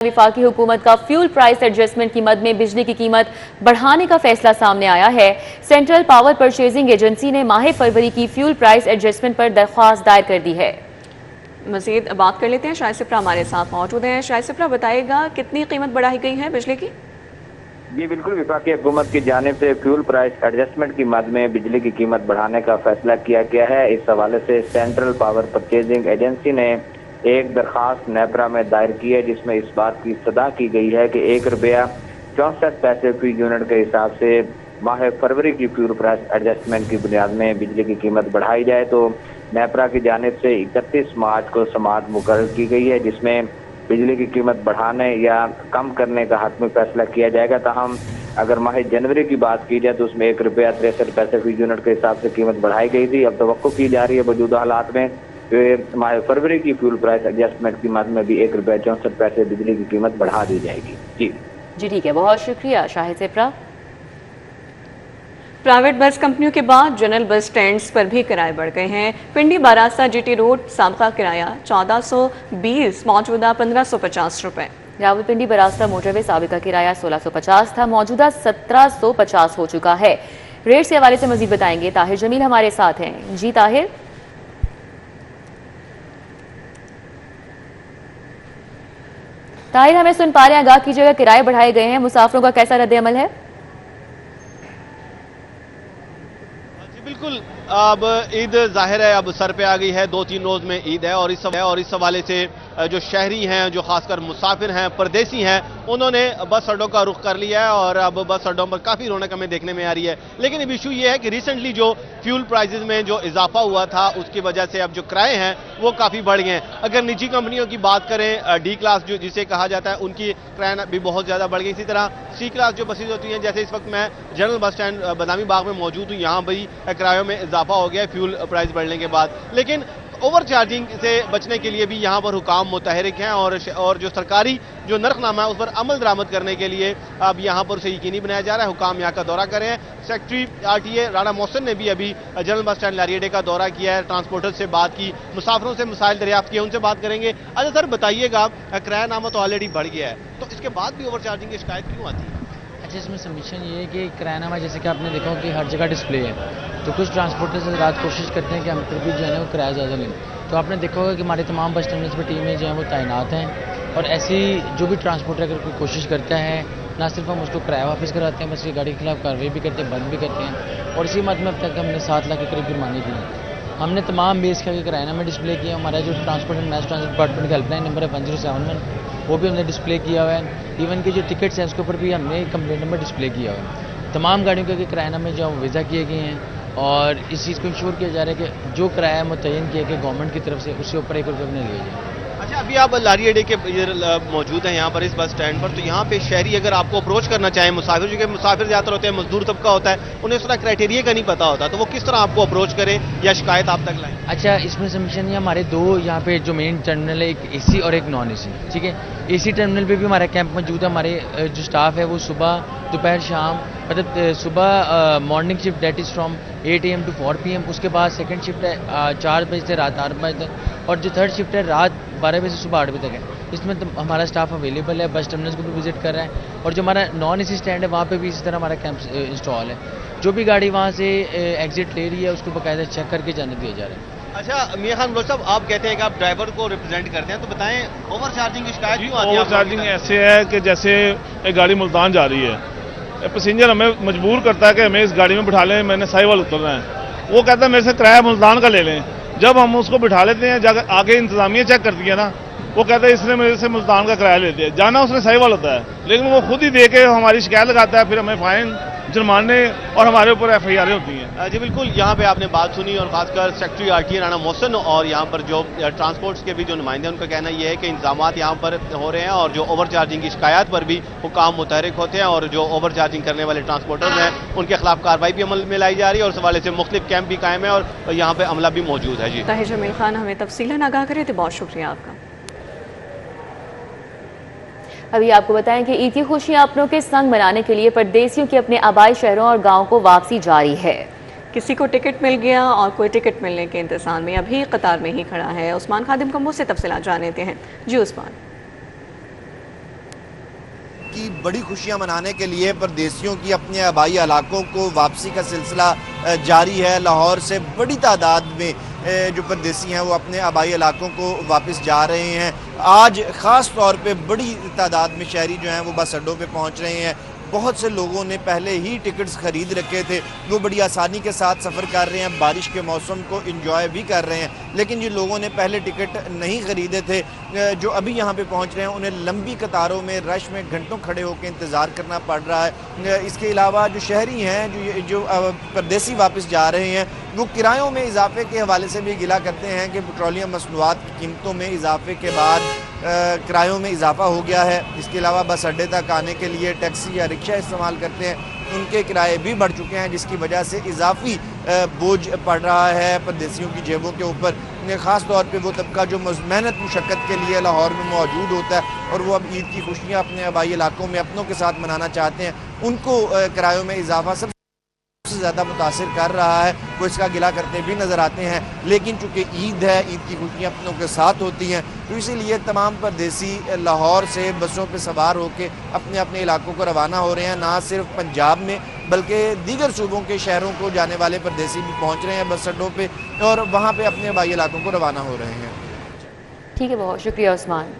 वफाकी हुकूमत का फ्यूल प्राइस एडजस्टमेंट की मद में बिजली की कीमत बढ़ाने का फैसला सामने आया है। सेंट्रल पावर परचेजिंग एजेंसी ने माह फरवरी की फ्यूल प्राइस एडजस्टमेंट पर दरख्वास्त दायर कर दी है। मजीद बात कर लेते हैं, शाहिद सिप्रा हमारे साथ मौजूद हैं। शाहिद सिप्रा, बताइएगा कितनी कीमत बढ़ाई गई है बिजली की? जी बिल्कुल, वफाकी हुकूमत की जानिब से फ्यूल प्राइस एडजस्टमेंट की मद में बिजली की कीमत बढ़ाने का फैसला किया गया है। इस हवाले से सेंट्रल पावर परचेजिंग एजेंसी ने एक दरखास्त नेपरा में दायर की है, जिसमें इस बात की सदा की गई है कि ₹1.64 फी यूनिट के हिसाब से माह फरवरी की फ्यूल प्राइस एडजस्टमेंट की बुनियाद में बिजली की कीमत बढ़ाई जाए। तो नेपरा की जानिब से 31 मार्च को समाअत मुकर्रर की गई है, जिसमें बिजली की कीमत बढ़ाने या कम करने का हतमी फैसला किया जाएगा। ताहम अगर माह जनवरी की बात की जाए तो उसमें ₹1.63 फी यूनिट के हिसाब से कीमत बढ़ाई गई थी। अब तवक्को की जा रही है मौजूदा हालात में माह फरवरी की फ्यूल प्राइस एडजस्टमेंट की मद में भी ₹1.64 बिजली की कीमत बढ़ा दी जाएगी। जी ठीक है, बहुत शुक्रिया शाहिद सिप्रा। प्राइवेट बस कंपनियों के बाद जनरल बस स्टैंड्स पर भी किराए बढ़ गए हैं। पिंडी बारासा GT रोड साबका किराया 1420, मौजूदा 1550 रुपए। रावलपिंडी बरास्ता मोटरवे साबिका किराया 1650 था, मौजूदा 1750 हो चुका है। रेट के हवाले से मजीद बताएंगे ताहिर जमील हमारे साथ हैं। जी ताहिर। ताहिर, हमें सुन पा रहे हैं, आगाह कीजिएगा, किराए बढ़ाए गए हैं, मुसाफिरों का कैसा रद्द-ए-अमल है? बिल्कुल, अब ईद जाहिर है अब सर पे आ गई है। 2-3 रोज में ईद है और इस हवाले से जो शहरी हैं, जो खासकर मुसाफिर हैं, परदेसी हैं, उन्होंने बस अड्डों का रुख कर लिया है और अब बस अड्डों पर काफ़ी रौनक हमें देखने में आ रही है। लेकिन अब इशू ये है कि रिसेंटली जो फ्यूल प्राइसेस में जो इजाफा हुआ था उसकी वजह से अब जो किराए हैं वो काफ़ी बढ़ गए हैं। अगर निजी कंपनियों की बात करें, D क्लास जो जिसे कहा जाता है, उनकी किराया भी बहुत ज़्यादा बढ़ गई। इसी तरह C क्लास जो बसेज होती हैं, जैसे इस वक्त मैं general bus stand Badami Bagh में मौजूद हूँ, यहाँ भी किरायों में इजाफा हो गया है फ्यूल प्राइस बढ़ने के बाद। लेकिन ओवर चार्जिंग से बचने के लिए भी यहाँ पर हुकाम मुतहरिक हैं और जो सरकारी जो नरखनामा है उस पर अमल दरामद करने के लिए अब यहाँ पर उसे यकीनी बनाया जा रहा है। हुकाम यहाँ का दौरा कर रहे हैं। सेक्रेटरी RTA राणा मोहसिन ने भी अभी जनरल बस स्टैंड लारी अड्डे का दौरा किया है, ट्रांसपोर्टर से बात की, मुसाफिरों से मसाइल दरियाफ्त किए, उनसे बात करेंगे। अच्छा सर, बताइएगा, किराया नामा तो ऑलरेडी बढ़ गया है, तो इसके बाद भी ओवर चार्जिंग की शिकायत क्यों आती है? अच्छा, इसमें सबमिशन ये है कि किरायानामा जैसे कि आपने देखा हो कि हर जगह डिस्प्ले है, तो कुछ ट्रांसपोर्टर्स रात कोशिश करते हैं कि हम फिर भी जो है ना वो किराया ज़्यादा लें। तो आपने देखा होगा कि हमारे तमाम बस टर्मिनल्स पर टीमें जो हैं वो तैनात हैं और ऐसी जो भी ट्रांसपोर्टर अगर कोई कोशिश करता है, ना सिर्फ हम उसको किराया वापस कराते हैं, बस ये गाड़ी के खिलाफ कार्रवाई भी करते हैं, बंद भी करते हैं। और इसी मद में अब तक हमने 7 लाख के करीब जुर्माने दिए। हमने तमाम बेस का किरायानामा डिस्प्ले किया। हमारा जो transport and mess transport department का हेल्पलाइन नंबर है 1071, वो भी हमने डिस्प्ले किया हुआ है। इवन के जो टिकट्स हैं उसके ऊपर भी हमने कंप्लेंट नंबर डिस्प्ले किया हुआ है। तमाम गाड़ियों के किरायानामे जो विज़ा किए गए हैं और इस चीज़ को इंश्योर किया जा रहा है कि जो किराया मुतय्यन किया गया गवर्नमेंट की तरफ से उसके ऊपर 1 रुपये भी नहीं लिया जाए। अच्छा, अभी आप लारी अड्डे के मौजूद हैं यहाँ पर इस बस स्टैंड पर, तो यहाँ पे शहरी अगर आपको अप्रोच करना चाहें, मुसाफिर, जो कि मुसाफिर ज़्यादातर होते हैं, मजदूर तबका होता है, उन्हें इस तरह क्राइटेरिया का नहीं पता होता, तो वो किस तरह आपको अप्रोच करें या शिकायत आप तक लाएं? अच्छा, इसमें सबमिशन है हमारे 2 यहाँ पे जो मेन टर्मिनल है, एक AC और एक नॉन AC। ठीक है, AC टर्मिनल पे भी हमारा कैंप मौजूद है। हमारे जो स्टाफ है वो सुबह, दोपहर, शाम, मतलब सुबह morning shift that is from 8 AM to 4 PM, उसके बाद सेकंड शिफ्ट है 4 बजे से रात 8 बजे तक, और जो थर्ड शिफ्ट है रात 12 बजे से सुबह 8 बजे तक है। इसमें तो हमारा स्टाफ अवेलेबल है, बस टर्मिनल्स को भी विजिट कर रहा है। और जो हमारा नॉन AC स्टैंड है वहाँ पे भी इसी तरह हमारा कैंप इंस्टॉल है। जो भी गाड़ी वहाँ से एग्जिट ले रही है उसको बाकायदा चेक करके जाने दिया जा रहा है। अच्छा, मियां खान बलोच साहब, आप कहते हैं कि आप ड्राइवर को रिप्रेजेंट करते हैं, तो बताएं ओवर चार्जिंग की शिकायत क्यों आती है? ओवर चार्जिंग ऐसे है कि जैसे एक गाड़ी मुल्तान जा रही है, पैसेंजर हमें मजबूर करता है कि हमें इस गाड़ी में बिठा लें, मैंने साहिवाल उतरना है। वो कहता है मेरे से किराया मुल्तान का ले लें। जब हम उसको बिठा लेते हैं, जाकर आगे इंतजामिया चेक करती है ना, वो कहता है इसने मेरे से मुल्तान का किराया ले दिया। जाना उसने साहिवाल होता है, लेकिन वो खुद ही दे के हमारी शिकायत लगाता है, फिर हमें फाइन, जुर्माने और हमारे ऊपर FIR होती हैं। जी बिल्कुल, यहाँ पे आपने बात सुनी और खासकर सेक्रेटरी RTA राणा मोहसिन और यहाँ पर जो ट्रांसपोर्ट्स के भी जो नुमाइंदे हैं, उनका कहना यह है कि इंतजामात यहाँ पर हो रहे हैं और जो ओवर चार्जिंग की शिकायत पर भी हुकाम मुतहरिक होते हैं और जो ओवर चार्जिंग करने वाले ट्रांसपोर्टर्स हैं उनके खिलाफ कार्रवाई भी अमल में लाई जा रही है और इस हवाले से मुख्तलिफ कैंप भी कायम है और यहाँ पे अमला भी मौजूद है। जी ताहिर जमील खान हमें तफसीलन आगाह करे थे, बहुत शुक्रिया आपका। अभी आपको बताएं कि ईद की खुशियां अपनों के संग मनाने के लिए परदेसियों की अपने आबाई शहरों और गांवों को वापसी जारी है। किसी को टिकट मिल गया और कोई टिकट मिलने के इंतजार में अभी कतार में ही खड़ा है। उस्मान खादिम कम्बो से तफसीलात जान लेते हैं। जी उस्मान। की बड़ी खुशियां मनाने के लिए परदेशियों की अपने आबाई इलाकों को वापसी का सिलसिला जारी है। लाहौर से बड़ी तादाद में जो परदेसी हैं वो अपने आबाई इलाकों को वापस जा रहे हैं। आज ख़ास तौर पे बड़ी तादाद में शहरी जो हैं वो बस अड्डों पे पहुंच रहे हैं। बहुत से लोगों ने पहले ही टिकट्स ख़रीद रखे थे, वो बड़ी आसानी के साथ सफ़र कर रहे हैं, बारिश के मौसम को एंजॉय भी कर रहे हैं। लेकिन जिन लोगों ने पहले टिकट नहीं ख़रीदे थे, जो अभी यहाँ पे पहुँच रहे हैं, उन्हें लंबी कतारों में रश में घंटों खड़े होकर इंतज़ार करना पड़ रहा है। इसके अलावा जो शहरी हैं, जो परदेसी वापस जा रहे हैं, वो किरायों में इजाफे के हवाले से भी गिला करते हैं कि पेट्रोलियम मसनूआत की कीमतों में इजाफे के बाद किरायों में इजाफा हो गया है। इसके अलावा बस अड्डे तक आने के लिए टैक्सी या रिक्शा इस्तेमाल करते हैं, उनके किराए भी बढ़ चुके हैं, जिसकी वजह से इजाफी बोझ पड़ रहा है परदेसियों की जेबों के ऊपर। ख़ास तौर पे वो तबका जो मेहनत मुशक्क़त के लिए लाहौर में मौजूद होता है और वो अब ईद की खुशियाँ अपने आबाई इलाकों में अपनों के साथ मनाना चाहते हैं, उनको किरायों में इजाफा सबसे ज़्यादा मुतासिर कर रहा है। वो इसका गिला करते भी नज़र आते हैं। लेकिन चूँकि ईद है, ईद की खुशियाँ अपनों के साथ होती हैं, तो इसीलिए तमाम परदेसी लाहौर से बसों पे सवार होकर अपने अपने इलाकों को रवाना हो रहे हैं। ना सिर्फ पंजाब में बल्कि दीगर सूबों के शहरों को जाने वाले परदेसी भी पहुँच रहे हैं बस अड्डों पर और वहाँ पर अपने आबाई इलाकों को रवाना हो रहे हैं। ठीक है, बहुत शुक्रिया उस्मान।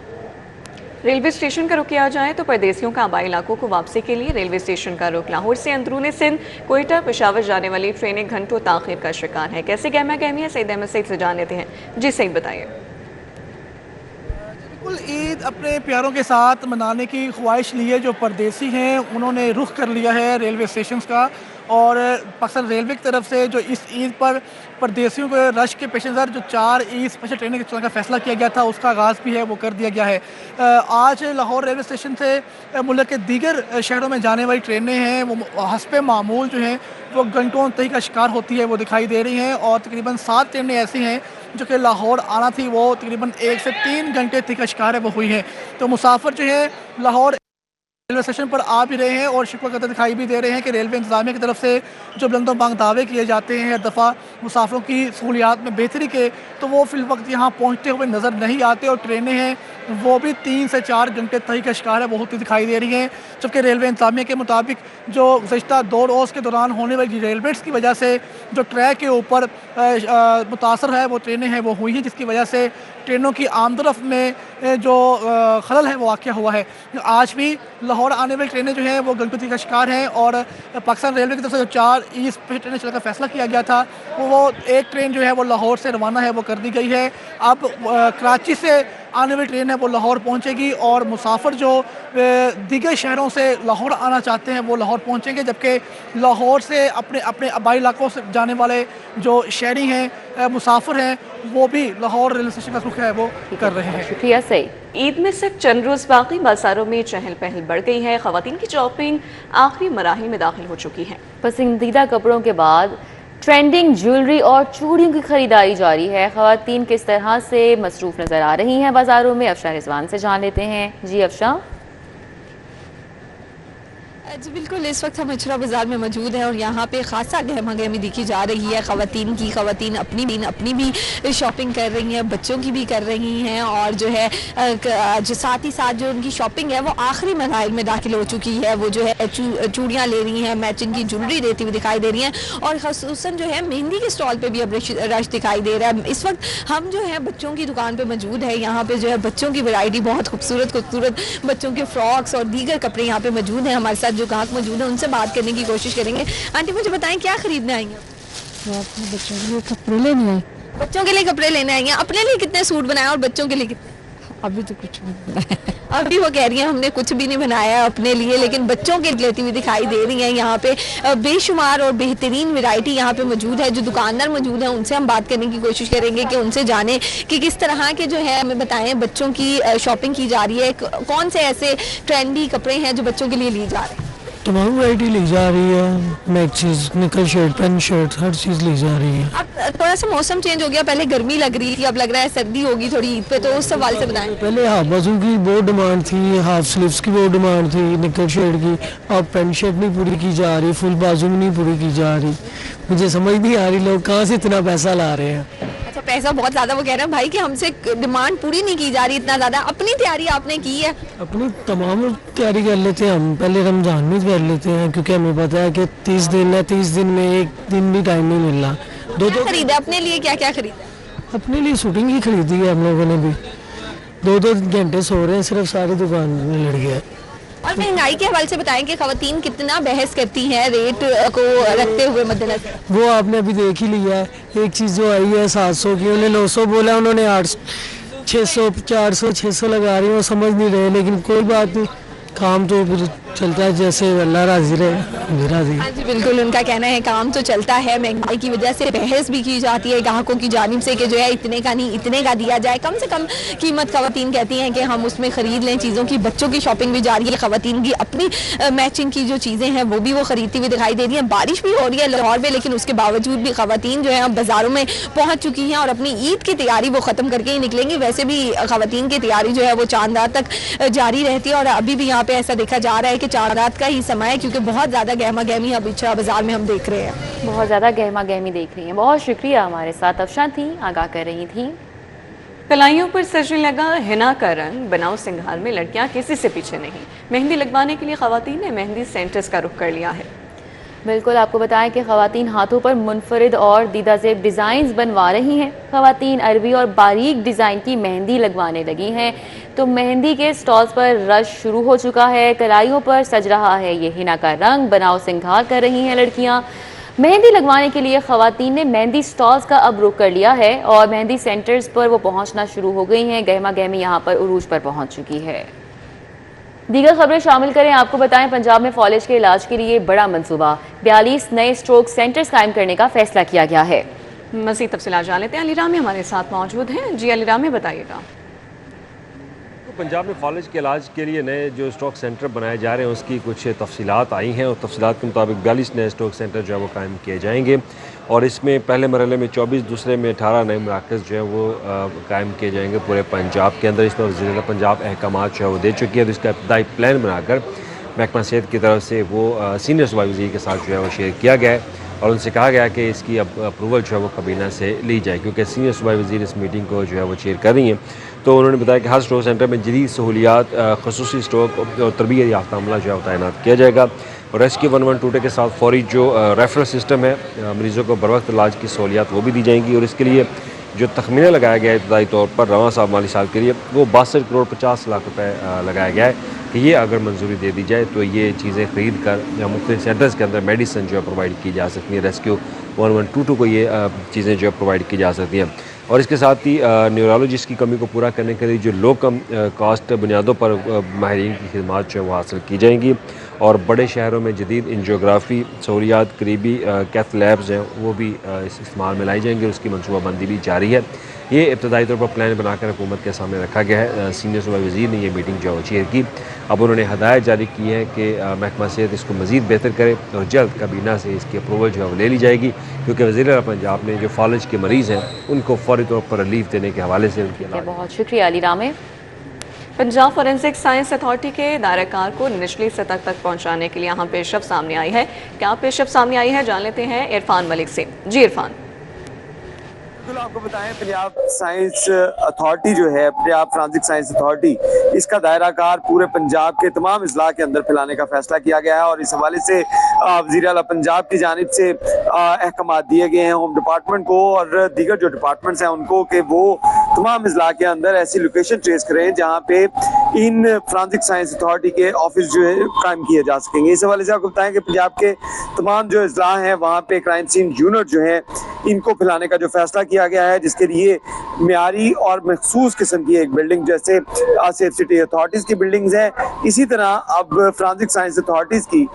रेलवे स्टेशन का रुख किया जाए तो परदेसियों का आबाई इलाकों को वापसी के लिए रेलवे स्टेशन का रुख लाहौर से अंदरूनी सिंध, कोयटा, पेशावर जाने वाली ट्रेनें घंटों ताख़ीर का शिकार है। कैसे गहमा गहमी है, सईद अहमद सईद से जान लेते हैं। जी सईद, बताइए। बिल्कुल, ईद अपने प्यारों के साथ मनाने की ख्वाहिश लिए जो परदेसी हैं उन्होंने रुख कर लिया है रेलवे स्टेशन का। और पाकिस्तान रेलवे की तरफ से जो इस ईद पर परदेसियों को रश के पेश नज़र जो 4 ईद स्पेशल ट्रेनें चलाने का फैसला किया गया था, उसका आगाज़ भी है वो कर दिया गया है। आज लाहौर रेलवे स्टेशन से मुल्क के दीगर शहरों में जाने वाली ट्रेनें हैं वो हस्बे मामूल जो हैं वो घंटों तक का शिकार होती है वो दिखाई दे रही हैं। और तकरीबन 7 ट्रेनें ऐसी हैं जो कि लाहौर आना थी, वो तकरीबन 1 से 3 घंटे तक का शिकार है वो हुई है। तो मुसाफिर जो है लाहौर रेलवे स्टेशन पर आ भी रहे हैं और शिकवा करते दिखाई भी दे रहे हैं कि रेलवे इंतजामिया की तरफ से जो बुलंदों बांग दावे किए जाते हैं हर दफ़ा मुसाफिरों की सहूलियात में बेहतरी के, तो वो फिल वक्त यहाँ पहुँचते हुए नज़र नहीं आते और ट्रेनें हैं वो भी 3 से 4 घंटे तक का शिकार है बहुत ही दिखाई दे रही हैं। जबकि रेलवे इंतजामिया के मुताबिक जो गुज़श्ता 2 रोज़ के दौरान होने वाली रेलवेट्स की वजह से जो ट्रैक के ऊपर मुतासर है वो ट्रेनें हैं वो हुई हैं, जिसकी वजह से ट्रेनों की आमदरफ में जो खलल है वो वाक़या हुआ है। आज भी लाहौर आने वाली ट्रेनें जो हैं वो गलती का शिकार हैं और पाकिस्तान रेलवे की तरफ से जो 4 ईद स्पेशल ट्रेनें चलाने का फैसला किया गया था वो एक ट्रेन जो है वो लाहौर से रवाना है वो कर दी गई है। अब कराची से आने वाली ट्रेन है वो लाहौर पहुंचेगी और मुसाफिर जो दीगर शहरों से लाहौर आना चाहते हैं वो लाहौर पहुंचेंगे, जबकि लाहौर से अपने अपने आबाई इलाकों से जाने वाले जो शहरी हैं मुसाफिर हैं वो भी लाहौर रेलवे स्टेशन का रुख है वो कर रहे हैं। शुक्रिया सही। ईद में सिर्फ चंद रोज़ बाकी, बाजारों में चहल पहल बढ़ गई है। ख़वातीन की शॉपिंग आखिरी मराहिल में दाखिल हो चुकी है। पसंदीदा कपड़ों के बाद ट्रेंडिंग ज्वेलरी और चूड़ियों की खरीदारी जारी है। ख़वातीन किस तरह से मसरूफ़ नज़र आ रही हैं बाज़ारों में, अफशा रिजवान से जान लेते हैं। जी अफशा। जी बिल्कुल, इस वक्त हम अचरा बाज़ार में मौजूद हैं और यहाँ पे खासा गहमा गहमी दिखी जा रही है। ख़वातीन अपनी भी शॉपिंग कर रही हैं, बच्चों की भी कर रही हैं और जो है जो साथ ही साथ जो उनकी शॉपिंग है वो आखिरी मराहिल में दाखिल हो चुकी है। वो जो है चूड़ियाँ ले रही हैं, मैचिंग की ज्वेलरी लेती हुई दिखाई दे रही हैं और ख़ुसूसन जो है मेहंदी के स्टॉल पर भी अब रश दिखाई दे रहा है। इस वक्त हम जो है बच्चों की दुकान पर मौजूद है। यहाँ पर जो है बच्चों की वैरायटी बहुत खूबसूरत बच्चों के फ्रॉक्स और दीगर कपड़े यहाँ पर मौजूद हैं। हमारे साथ जो ग्राहक मौजूद है उनसे बात करने की कोशिश करेंगे। आंटी मुझे बताएं क्या खरीदने आई हैं? बच्चों के लिए कपड़े लेने आए। बच्चों के लिए कपड़े लेने आई हैं। अपने लिए कितने सूट बनाए और बच्चों के लिए कितने? अभी तो कुछ नहीं बनाया। अभी वो कह रही हैं हमने कुछ भी नहीं बनाया अपने लिए, लेकिन बच्चों के लेती हुई दिखाई दे रही हैं। यहाँ पे बेशुमार और बेहतरीन वैरायटी यहाँ पे मौजूद है। जो दुकानदार मौजूद है उनसे हम बात करने की कोशिश करेंगे कि उनसे जाने कि किस तरह के जो है हमें बताएं बच्चों की शॉपिंग की जा रही है, कौन से ऐसे ट्रेंडी कपड़े हैं जो बच्चों के लिए ली जा रहे हैं। तमाम वैरायटी ली जा रही है, मैक्सीज, निकल शर्ट, पेन शर्ट, हर चीज़ ली जा रही है। अब थोड़ा सा मौसम चेंज हो गया, पहले गर्मी लग रही थी, अब लग रहा है सर्दी होगी थोड़ी ईद पे, तो उस सवाल से बताएं। पहले हाफ बाजू की बहुत डिमांड थी, हाफ स्लीव्स की बहुत डिमांड थी, निकल शर्ट की। अब पेन शर्ट नहीं पूरी की जा रही, फुल बाजू में नहीं पूरी की जा रही। मुझे समझ नहीं आ रही लोग कहाँ से इतना पैसा ला रहे हैं। अच्छा, पैसा बहुत ज़्यादा, वो कह रहे हैं भाई कि हमसे डिमांड पूरी नहीं की जा रही इतना ज़्यादा, अपनी तैयारी आपने की है? अपनी तमाम तैयारी कर लेते हैं हम, पहले रमज़ान में कर लेते हैं क्योंकि हमें पता है कि 30 दिन है, 30 दिन में एक दिन भी टाइम नहीं मिल रहा। क्या खरीदा अपने लिए, क्या क्या खरीदा? अपने लिए शूटिंग ही खरीदी है हम लोगों ने भी, 2-2 घंटे सो रहे हैं सिर्फ, सारी दुकान में लड़ गया। और महंगाई के हवाले से बताएं कि खवातीन कितना बहस करती हैं रेट को रखते हुए मद्देनजर? वो आपने अभी देख ही लिया है, एक चीज़ जो आई है 700 की, उन्होंने 900 बोला, उन्होंने 800, 600, 400, 600 लगा रही है, वो समझ नहीं रहे, लेकिन कोई बात नहीं, काम तो फिर चलता है, जैसे अल्लाह राजी रहे राजी। हाँ जी बिल्कुल, उनका कहना है काम तो चलता है, महंगाई की वजह से बहस भी की जाती है ग्राहकों की जानिब से कि जो है इतने का नहीं इतने का दिया जाए, कम से कम कीमत खवातीन कहती हैं कि हम उसमें ख़रीद लें चीज़ों की। बच्चों की शॉपिंग भी जारी है, खवातीन की अपनी मैचिंग की जो चीज़ें हैं वो भी वो ख़रीदती हुई दिखाई दे रही हैं। बारिश भी हो रही है लाहौर में, लेकिन उसके बावजूद भी खवातीन जो है अब बाज़ारों में पहुँच चुकी हैं और अपनी ईद की तैयारी वो ख़त्म करके ही निकलेंगी। वैसे भी खवातीन की तैयारी जो है वो चांद रात तक जारी रहती है और अभी भी यहाँ पे ऐसा देखा जा रहा है कि चांद रात का ही समय है, क्योंकि बहुत ज़्यादा गहमा गहमी अब इचरा बाजार में हम देख रहे हैं, बहुत ज़्यादा गहमा गहमी देख रही हैं। बहुत शुक्रिया, हमारे साथ अफशान थी, आगाह कर रही थी। कलाइयों पर सजने लगा हिना का रंग, बनाओ सिंगार में लड़कियां किसी से पीछे नहीं। मेहंदी लगवाने के लिए खवातीन ने मेहंदी सेंटर्स का रुख कर लिया है। बिल्कुल, आपको बताएं कि खवातीन हाथों पर मुनफरिद और दीदा ज़ेब डिज़ाइंस बनवा रही हैं। खवातीन अरबी और बारीक डिज़ाइन की मेहंदी लगवाने लगी हैं, तो मेहंदी के स्टॉल्स पर रश शुरू हो चुका है। कलाइयों पर सज रहा है ये हिना का रंग, बनाओ सिंगार कर रही हैं लड़कियां। मेहंदी लगवाने के लिए खवातीन ने मेहंदी स्टॉल्स का अब रुख कर लिया है और मेहंदी सेंटर्स पर वो पहुंचना शुरू हो गई हैं। गहमा गहमी यहाँ पर उरूज पर पहुंच चुकी है। दीगर खबरें शामिल करें, आपको बताएं पंजाब में फॉलेज के इलाज के लिए बड़ा मंसूबा, 42 नए स्ट्रोक सेंटर्स कायम करने का फैसला किया गया है। मज़ीद तफसीलात जान लेते हैं, अली रामी हमारे साथ मौजूद हैं। जी अली रामी, बताइएगा। पंजाब में फॉलेज के इलाज के लिए नए जो स्ट्रोक सेंटर बनाए जा रहे हैं उसकी कुछ तफसीलात आई हैं और तफसीलात के मुताबिक 42 नए स्ट्रोक सेंटर जो है वो कायम किए जाएंगे और इसमें पहले मरहले में 24, दूसरे में 18 नए मराकज़ जो है वो कायम किए जाएंगे पूरे पंजाब के अंदर। इसमें वज़ीर पंजाब अहकामात जो है वो दे चुकी है, तो इसका इब्तदाई प्लान बनाकर महकमा सेहत की तरफ से वो सीनियर सूबाई वज़ीर के साथ जो है वो शेयर किया गया है और उनसे कहा गया कि इसकी अब अप्रूवल जो है वो काबीना से ली जाए, क्योंकि सीनियर सूबाई वज़ीर इस मीटिंग को जो है वो चेयर कर रही हैं। तो उन्होंने बताया कि हर स्ट्रोक सेंटर में जदीद सहूलियात, ख़ुसूसी स्ट्रोक और तरबियत याफ्ता अमला जो है तैनात किया जाएगा और रेस्क्यू 112 के साथ फौरी जो रेफरल सिस्टम है, मरीज़ों को बर वक्त इलाज की सहूलियात वो भी दी जाएंगी और इसके लिए जो तखमीना लगाया गया है इब्तदाई तौर पर रवां साहब माली साल के लिए वो 62 करोड़ 50 लाख रुपए लगाया गया है कि ये अगर मंजूरी दे दी जाए तो ये चीज़ें ख़रीद कर या मुख्तलिफ सेंटर्स के अंदर मेडिसिन जो है प्रोवाइड की जा सकती है। रेस्क्यू 1122 को ये चीज़ें जो है प्रोवाइड की जा सकती हैं और इसके साथ ही न्यूरोलॉजिस्ट की कमी को पूरा करने के लिए जो लो कम कास्ट बुनियादों पर माहिरीन की खिदमात जो है वो हासिल की जाएंगी और बड़े शहरों में जदीद एंजियोग्राफी सहूलियात करीबी कैथ लैब्स हैं वो भी इस इस्तेमाल में लाई जाएंगी और उसकी मनसूबाबंदी भी जारी है। ये इब्तदाई तौर पर प्लान बनाकर हुकूमत के सामने रखा गया है। सीनियर सूबाई वज़ीर ने यह मीटिंग जो है चेयर की। अब उन्होंने हदायत जारी की है कि महकमा सेहत इसको मज़ीद बेहतर करे और जल्द काबीना से इसकी अप्रूवल जो है वो ले ली जाएगी, क्योंकि वज़ीर पंजाब ने जो फॉलेज के मरीज़ हैं उनको फौरी तौर पर रिलीफ देने के हवाले से उनकी बहुत शुक्रिया अली रामे। पंजाब फॉरेंसिक साइंस अथॉरिटी के दायराकार को निचली सतह तक पहुंचाने के लिए यहाँ पेशरफ सामने आई है। क्या पेशरफ सामने आई है, जान लेते हैं इरफान मलिक से। जी इरफान। आपको बताएं, पंजाब साइंस अथॉरिटी जो है, पंजाब फॉरेंसिक साइंस अथॉरिटी, इसका दायराकार पूरे पंजाब के तमाम अजला के अंदर फैलाने का फैसला किया गया है और इस हवाले से वज़ीर आला पंजाब की जानिब से अहकामात दिए गए हैं होम डिपार्टमेंट को और दीगर जो डिपार्टमेंट्स हैं उनको कि वो तमाम अजला के अंदर ऐसी लोकेशन ट्रेस करें जहाँ पे इन फॉरेंसिक साइंस अथॉरिटी के ऑफिस जो है कायम किए जा सकेंगे। इस हवाले से आपको बताएं कि पंजाब के तमाम जो अजला हैं वहाँ पे क्राइम सीन यूनिट जो है इनको फैलाने का जो फैसला किया गया है, जिसके लिए मियारी और मखसूस किस्म की एक बिल्डिंग जैसे सेफ सिटी अथॉरिटीज़ की बिल्डिंग्स हैं, इसी तरह अब फॉरेंसिक साइंस अथॉरिटीज़ की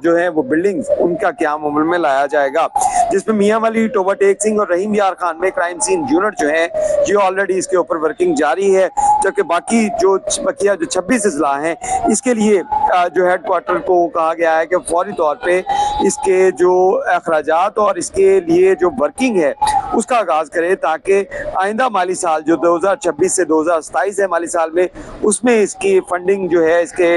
जो है वो बिल्डिंग्स उनका क़याम अमल में लाया जाएगा, जिसमें मियां वाली, टोबा टेक सिंह और रहीम यार खान में क्राइम सीन यूनिट जो है ये ऑलरेडी इसके ऊपर वर्किंग जारी है, जबकि बाकी जो बकिया जो 26 अजला हैं इसके लिए जो हेड क्वार्टर को कहा गया है कि फौरी तौर पर इसके जो अखराजात और इसके लिए जो वर्किंग है उसका आगाज़ करें ताकि आइंदा माली साल जो 2026 से 2027 है माली साल में उसमें इसकी फंडिंग जो है इसके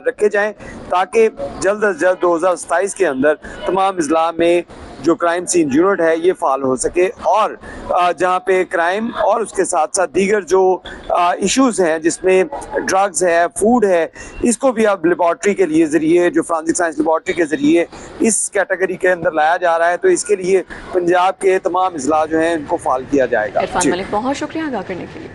रखे जाएं ताकि जल्द अज जल्द 2027 के अंदर तमाम अजला में जो क्राइम सीन यूनिट है ये फाल हो सके, और जहाँ पे क्राइम और उसके साथ साथ दीगर जो इश्यूज हैं जिसमें ड्रग्स है, फूड है, इसको भी अब लेबॉर्ट्री के लिए जरिए, जो फॉरेंसिक साइंस लेबॉर्ट्री के जरिए इस कैटेगरी के अंदर लाया जा रहा है। तो इसके लिए पंजाब के तमाम अजला जो हैं इनको फाल किया जाएगा। इरफान मलिक, बहुत शुक्रिया आगाह करने के लिए।